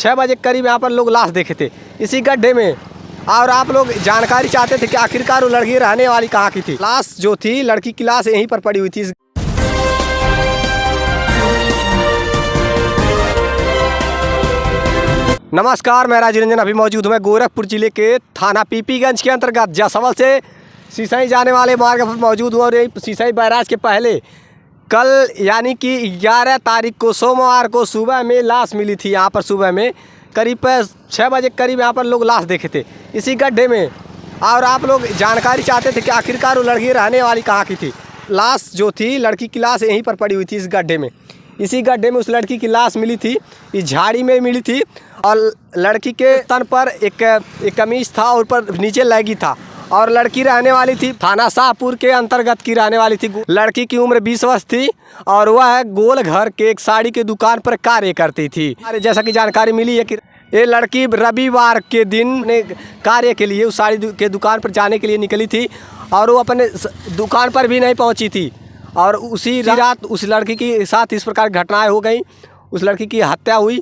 6 बजे करीब यहाँ पर लोग लाश देखे थे इसी गड्ढे में। और आप लोग जानकारी चाहते थे कि आखिरकार वो लड़की रहने वाली कहाँ की थी। लाश जो थी, लड़की की लाश यहीं पर पड़ी हुई थी। नमस्कार, मैं राजीव रंजन अभी मौजूद हूँ मैं गोरखपुर जिले के थाना पीपीगंज के अंतर्गत जासवल से सिसई जाने वाले मार्ग पर मौजूद हूँ। और यही सिसई बैराज के पहले कल यानी कि 11 तारीख को सोमवार को सुबह में लाश मिली थी। यहाँ पर सुबह में करीब 6 बजे करीब यहाँ पर लोग लाश देखे थे इसी गड्ढे में। और आप लोग जानकारी चाहते थे कि आखिरकार वो लड़की रहने वाली कहाँ की थी। लाश जो थी, लड़की की लाश यहीं पर पड़ी हुई थी इस गड्ढे में। इसी गड्ढे में उस लड़की की लाश मिली थी, इस झाड़ी में मिली थी। और लड़की के तन पर एक कमीज था और ऊपर नीचे लैगी था। और लड़की रहने वाली थी थाना शाहपुर के अंतर्गत की रहने वाली थी। लड़की की उम्र 20 वर्ष थी और वह गोल घर के एक साड़ी की दुकान पर कार्य करती थी। जैसा कि जानकारी मिली है कि ये लड़की रविवार के दिन कार्य के लिए उस साड़ी के दुकान पर जाने के लिए निकली थी और वो अपने दुकान पर भी नहीं पहुंची थी। और उसी रात उस लड़की के साथ इस प्रकार घटनाएं हो गई। उस लड़की की हत्या हुई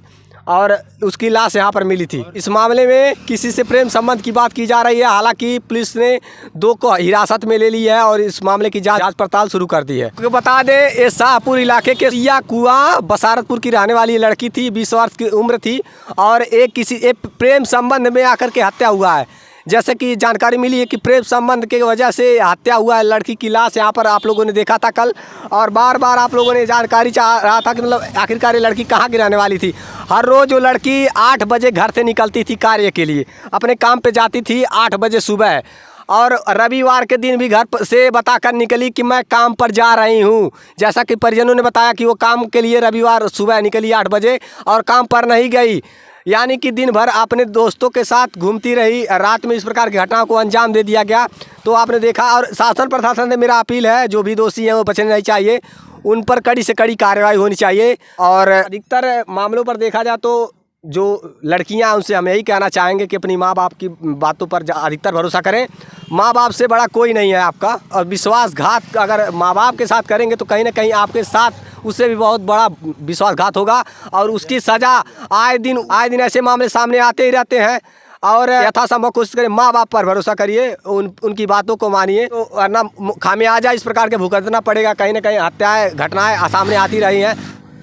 और उसकी लाश यहाँ पर मिली थी। इस मामले में किसी से प्रेम संबंध की बात की जा रही है। हालांकि पुलिस ने 2 को हिरासत में ले ली है और इस मामले की जांच पड़ताल शुरू कर दी है। तो बता दें, ये शाहपुर इलाके के सिया कुआं बसारतपुर की रहने वाली लड़की थी, 20 वर्ष की उम्र थी। और एक प्रेम संबंध में आकर के हत्या हुआ है। जैसे कि जानकारी मिली है कि प्रेम संबंध के वजह से हत्या हुआ है। लड़की की लाश यहाँ पर आप लोगों ने देखा था कल। और बार बार आप लोगों ने जानकारी चाह रहा था कि मतलब आखिरकार ये लड़की कहाँ की रहने वाली थी। हर रोज़ वो लड़की 8 बजे घर से निकलती थी कार्य के लिए, अपने काम पे जाती थी 8 बजे सुबह। और रविवार के दिन भी घर से बताकर निकली कि मैं काम पर जा रही हूँ। जैसा कि परिजनों ने बताया कि वो काम के लिए रविवार सुबह निकली 8 बजे और काम पर नहीं गई। यानी कि दिन भर अपने दोस्तों के साथ घूमती रही। रात में इस प्रकार की घटनाओं को अंजाम दे दिया गया। तो आपने देखा। और शासन प्रशासन से मेरा अपील है, जो भी दोषी हैं वो बचने नहीं चाहिए, उन पर कड़ी से कड़ी कार्रवाई होनी चाहिए। और अधिकतर मामलों पर देखा जाए तो जो लड़कियां, उनसे हम यही कहना चाहेंगे कि अपनी माँ बाप की बातों पर अधिकतर भरोसा करें। माँ बाप से बड़ा कोई नहीं है आपका। और विश्वासघात अगर माँ बाप के साथ करेंगे तो कहीं ना कहीं आपके साथ उससे भी बहुत बड़ा विश्वासघात होगा। और उसकी सज़ा आए दिन ऐसे मामले सामने आते ही रहते हैं। और यथासंभव कोशिश करें, माँ बाप पर भरोसा करिए, उनकी बातों को मानिए। तो वरना खामियाजा इस प्रकार के भुगतना पड़ेगा। कहीं ना कहीं हत्याएँ, घटनाएँ सामने आती रही हैं।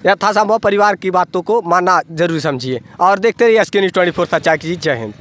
यथासंभव परिवार की बातों को मानना जरूरी समझिए। और देखते रहिए SK News 24 सच्चाई की। जय हिंद।